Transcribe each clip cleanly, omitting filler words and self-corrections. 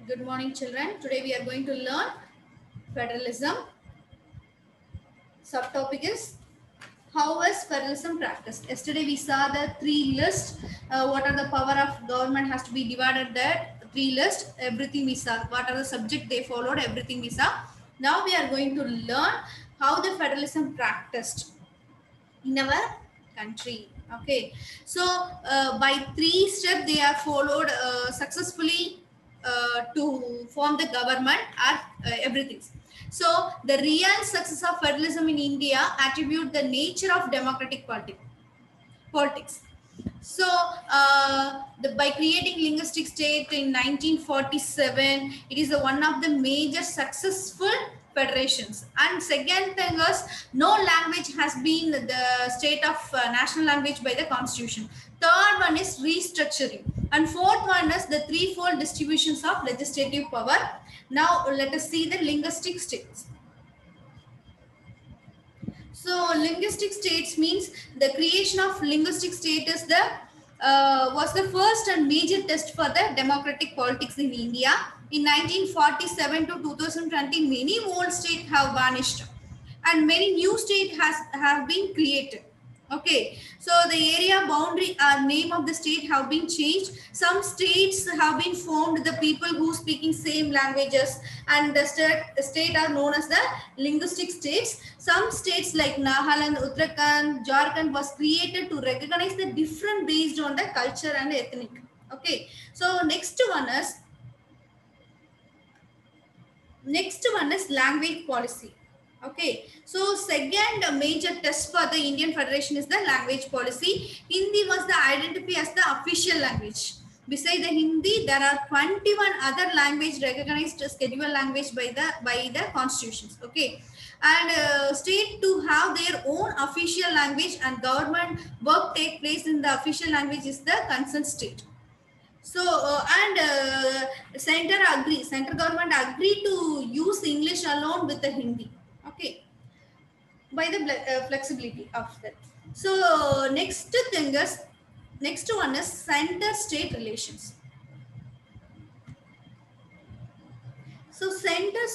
Good morning, children. Today we are going to learn federalism. Subtopic is how is federalism practiced? Yesterday we saw the three lists. What are the power of government has to be divided there. Three list. Everything we saw. What are the subject they followed? Everything we saw. Now we are going to learn how the federalism practiced in our country. Okay, so by three steps they are followed successfully to form the government or everything. So the real success of federalism in India attribute the nature of democratic politics. So, by creating linguistic state in 1947, it is one of the major successful federations. And second thing is, no language has been the state of national language by the constitution. Third one is restructuring. And fourth one is the threefold distributions of legislative power. Now, let us see the linguistic states. So linguistic states means the creation of linguistic state is the was the first and major test for the democratic politics in India. In 1947 to 2020, many old states have vanished, and many new states have been created. Okay, so the area boundary or name of the state have been changed. Some states have been formed the people who speaking same languages, and the state are known as the linguistic states. Some states like Nagaland, Uttarakhand, Jharkhand was created to recognize the different based on the culture and ethnic. Okay, so next one is language policy. Okay, so second major test for the Indian Federation is the language policy. Hindi was the identity as the official language. Besides the Hindi, there are 21 other language recognized scheduled language by the constitutions. Okay, and state to have their own official language and government work take place in the official language is the concerned state. So central government agree to use English alone with the Hindi. Okay, by the flexibility of that. So next one is center state relations. So center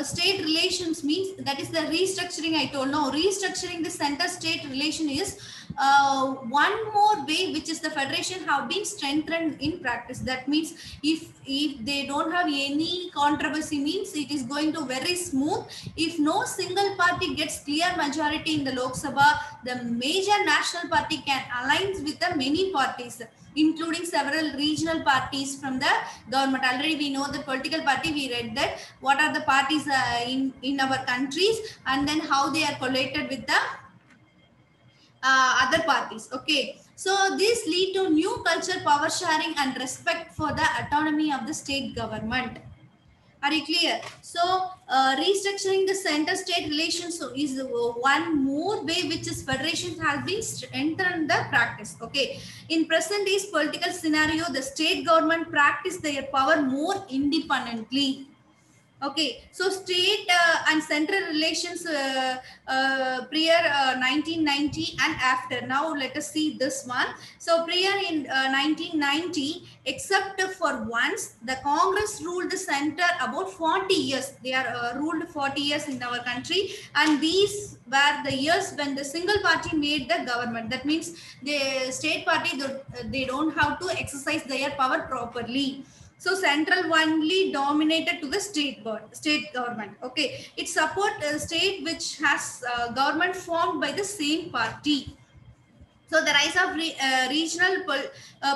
state relations means that is the restructuring I told. No, restructuring the center state relation is one more way which is the federation have been strengthened in practice. That means if they don't have any controversy means it is going to very smooth. If no single party gets clear majority in the Lok Sabha, the major national party can align with the many parties, including several regional parties from the government. Already we know the political party, we read that what are the parties in our countries and then how they are collated with the other parties. Okay, so this lead to new culture, power sharing and respect for the autonomy of the state government. Are you clear? So restructuring the center state relations is one more way which is federation has been strengthened the practice. Okay, in present days political scenario, the state government practice their power more independently. Okay, so state and central relations prior 1990 and after. Now let us see this one. So prior in 1990, except for once, the Congress ruled the center about 40 years. They are ruled 40 years in our country, and these were the years when the single party made the government. That means the state party, they don't have to exercise their power properly. So central only dominated to the state government. Okay, it support a state which has government formed by the same party. So the rise of regional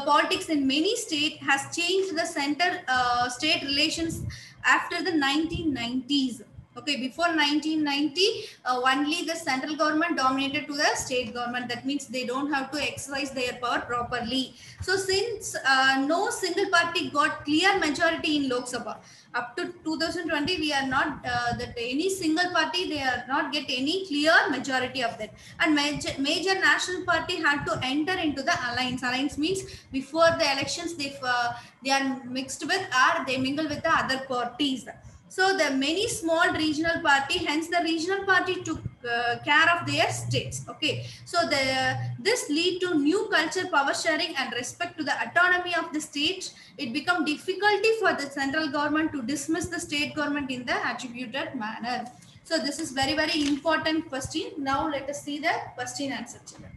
politics in many states has changed the center state relations after the 1990s. Okay, before 1990, only the central government dominated to the state government. That means they don't have to exercise their power properly. So since no single party got clear majority in Lok Sabha, up to 2020, we are not that any single party, they are not get any clear majority of that. And major national party had to enter into the alliance. Alliance means before the elections, they are mixed with or they mingle with the other parties. So the many small regional party, hence the regional party took care of their states. Okay, so this lead to new culture, power sharing and respect to the autonomy of the state. It become difficulty for the central government to dismiss the state government in the attributed manner. So this is very important question. Now let us see the question answer children.